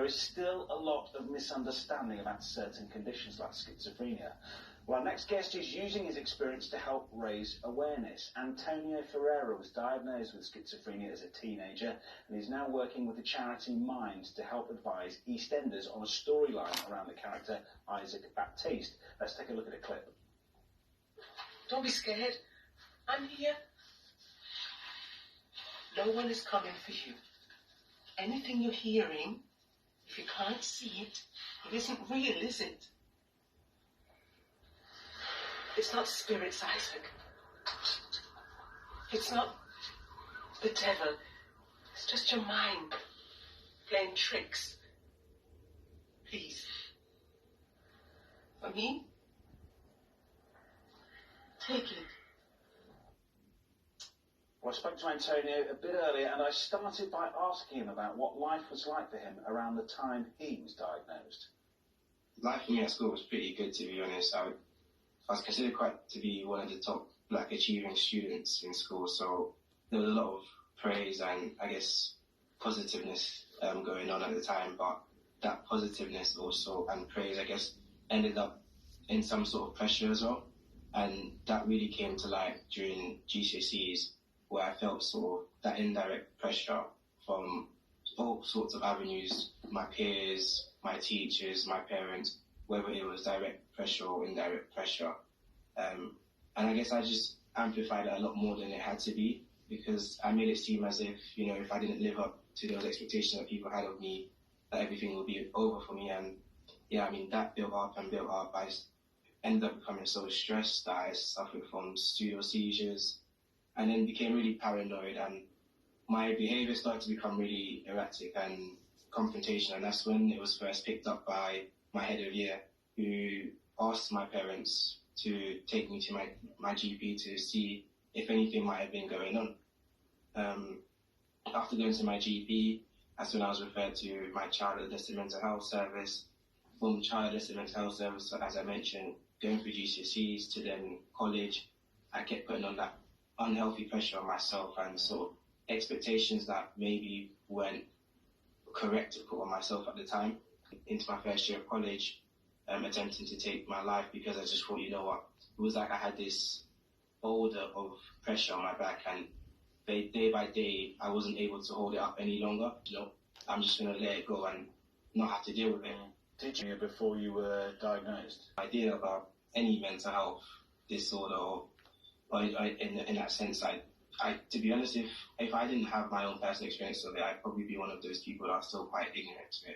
there is still a lot of misunderstanding about certain conditions like schizophrenia. Well, our next guest is using his experience to help raise awareness. Antonio Ferreira was diagnosed with schizophrenia as a teenager and is now working with the charity Mind to help advise EastEnders on a storyline around the character Isaac Baptiste. Let's take a look at a clip. Don't be scared. I'm here. No one is coming for you. Anything you're hearing, if you can't see it, it isn't real, is it? It's not spirits, Isaac. It's not the devil. It's just your mind playing tricks. Please. For me, take it. Well, I spoke to Antonio a bit earlier and I started by asking him about what life was like for him around the time he was diagnosed. Life for me at school was pretty good, to be honest. I was considered quite to be one of the top Black achieving students in school, so there was a lot of praise and, I guess, positiveness going on at the time, but that positiveness also and praise, I guess, ended up in some sort of pressure as well, and that really came to light during GCSEs, where I felt sort of that indirect pressure from all sorts of avenues, my peers, my teachers, my parents, whether it was direct pressure or indirect pressure. And I guess I just amplified it a lot more than it had to be, because I made it seem as if, you know, if I didn't live up to those expectations that people had of me, that everything would be over for me. And yeah, I mean, that built up and built up. I ended up becoming so stressed that I suffered from pseudo seizures and then became really paranoid, and my behavior started to become really erratic and confrontational. And that's when it was first picked up by my head of year, who asked my parents to take me to my GP to see if anything might have been going on. After going to my GP, that's when I was referred to my child adolescent mental health service. From child adolescent mental health service, as I mentioned, going through GCSEs to then college, I kept putting on that unhealthy pressure on myself and sort of expectations that maybe weren't correct to put on myself at the time. Into my first year of college, attempting to take my life because I just thought, you know what, it was like I had this boulder of pressure on my back, and day by day I wasn't able to hold it up any longer. You know, I'm just going to let it go and not have to deal with it. Did you, before you were diagnosed? Idea about any mental health disorder or in that sense, I to be honest, if I didn't have my own personal experience of it, I'd probably be one of those people that are still quite ignorant to it.